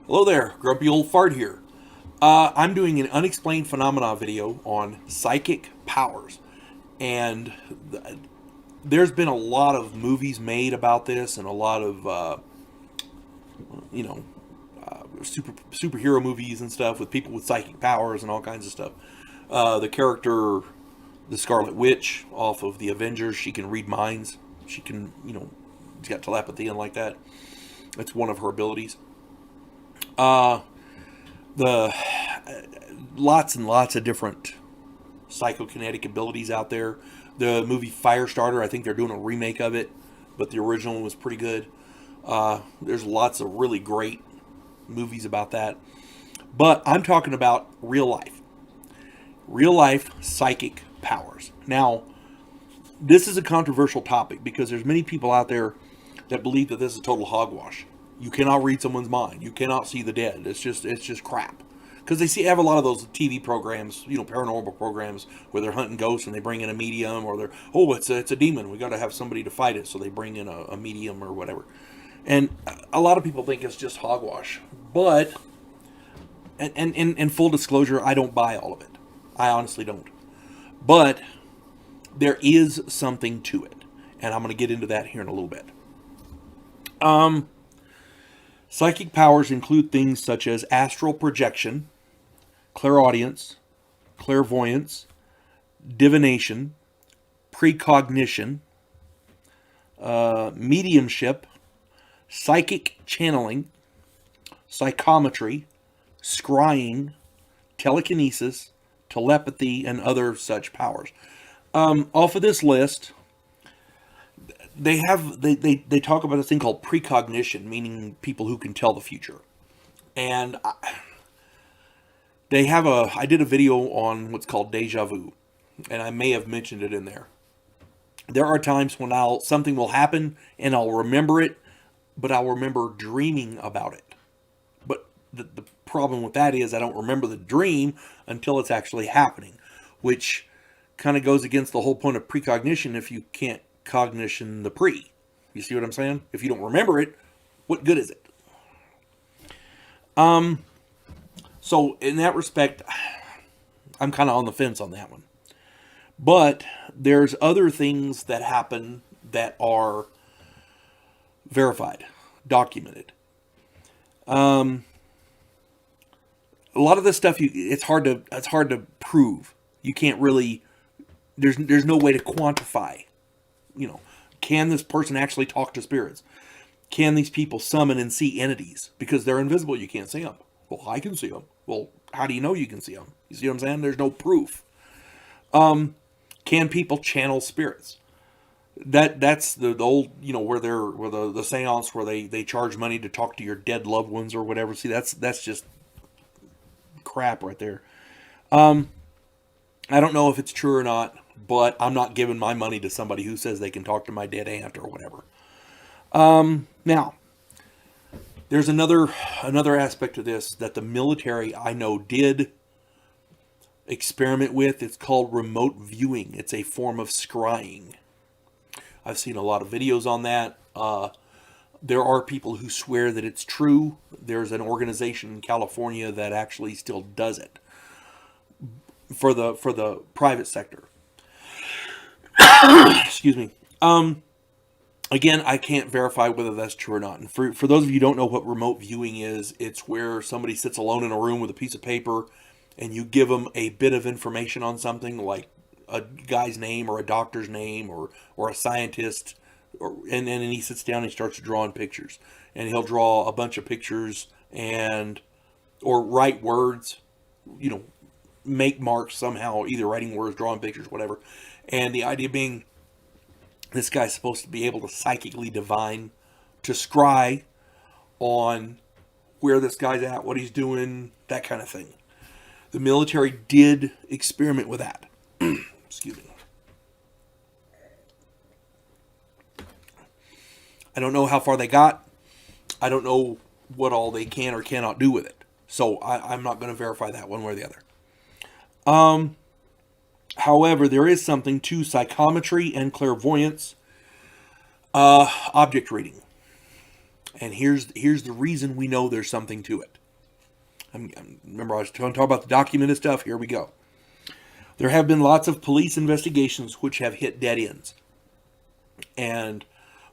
Hello there, grumpy old fart here. I'm doing an unexplained phenomena video on psychic powers, and there's been a lot of movies made about this, and a lot of you know superhero movies and stuff with people with psychic powers and all kinds of stuff. The character, the Scarlet Witch, off of the Avengers, she can read minds. She can, she's got telepathy and like that. That's one of her abilities. Uh, the Lots and lots of different psychokinetic abilities out there. The movie Firestarter, I think they're doing a remake of it, but the original one was pretty good. There's lots of really great movies about that. But I'm talking about real life psychic powers. Now, this is a controversial topic because there's many people out there that believe that this is total hogwash. You cannot read someone's mind. You cannot see the dead. It's just crap. Because they have a lot of those TV programs, paranormal programs where they're hunting ghosts and they bring in a medium, or it's a demon. We got to have somebody to fight it, so they bring in a medium or whatever. And a lot of people think it's just hogwash. But and in full disclosure, I don't buy all of it. I honestly don't. But there is something to it, and I'm going to get into that here in a little bit. Psychic powers include things such as astral projection, clairaudience, clairvoyance, divination, precognition, mediumship, psychic channeling, psychometry, scrying, telekinesis, telepathy, and other such powers. Off of this list, they talk about a thing called precognition, meaning people who can tell the future. And I did a video on what's called deja vu, and I may have mentioned it in there. There are times when something will happen and I'll remember it, but I'll remember dreaming about it. But the problem with that is I don't remember the dream until it's actually happening, which kind of goes against the whole point of precognition if you can't cognition the pre. You see what I'm saying? If you don't remember it, what good is it? So in that respect, I'm kind of on the fence on that one. But there's other things that happen that are verified, documented. A lot of this stuff it's hard to prove. You can't really. There's no way to quantify. Can this person actually talk to spirits? Can these people summon and see entities? Because they're invisible, you can't see them. Well, I can see them. Well, how do you know you can see them? You see what I'm saying? There's no proof. Can people channel spirits? That's the old, where the seance where they charge money to talk to your dead loved ones or whatever. See, that's just crap right there. I don't know if it's true or not, but I'm not giving my money to somebody who says they can talk to my dead aunt or whatever. Now, there's another aspect of this that the military, I know, did experiment with. It's called remote viewing. It's a form of scrying. I've seen a lot of videos on that. There are people who swear that it's true. There's an organization in California that actually still does it for the private sector. Excuse me. Again, I can't verify whether that's true or not. And for those of you who don't know what remote viewing is, it's where somebody sits alone in a room with a piece of paper and you give them a bit of information on something, like a guy's name or a doctor's name or a scientist, and then he sits down and he starts drawing pictures. And he'll draw a bunch of pictures or write words, make marks somehow, either writing words, drawing pictures, whatever. And the idea being, this guy's supposed to be able to psychically divine, to scry on where this guy's at, what he's doing, that kind of thing. The military did experiment with that. Excuse me. I don't know how far they got. I don't know what all they can or cannot do with it. So I'm not going to verify that one way or the other. However, there is something to psychometry and clairvoyance, object reading. And here's the reason we know there's something to it. Remember, I was talking about the documented stuff. Here we go. There have been lots of police investigations which have hit dead ends. And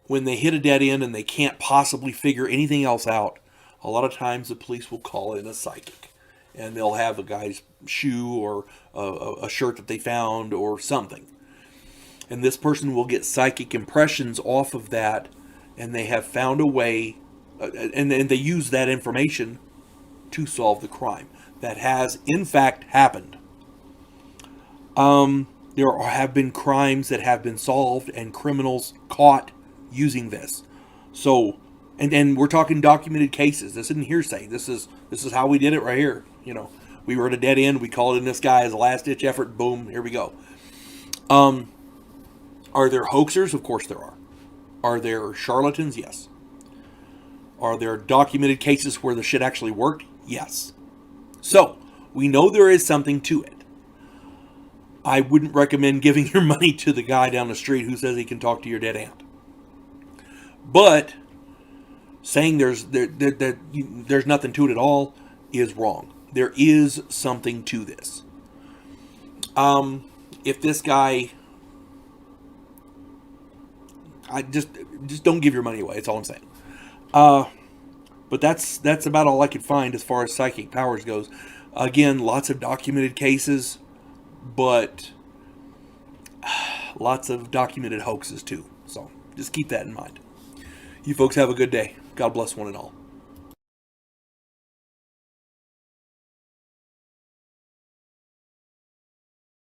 when they hit a dead end and they can't possibly figure anything else out, a lot of times the police will call in a psychic. And they'll have a guy's shoe or a shirt that they found or something. And this person will get psychic impressions off of that, and they have found a way, and they use that information to solve the crime. That has, in fact, happened. There have been crimes that have been solved and criminals caught using this. So, and we're talking documented cases. This isn't hearsay. This is how we did it right here. You know, we were at a dead end. We called in this guy as a last-ditch effort. Boom, here we go. Are there hoaxers? Of course there are. Are there charlatans? Yes. Are there documented cases where the shit actually worked? Yes. So, we know there is something to it. I wouldn't recommend giving your money to the guy down the street who says he can talk to your dead aunt. But saying there's nothing to it at all is wrong. There is something to this. If this guy, I just don't give your money away. That's all I'm saying. But that's about all I could find as far as psychic powers goes. Again, lots of documented cases, but lots of documented hoaxes too. So just keep that in mind. You folks have a good day. God bless one and all.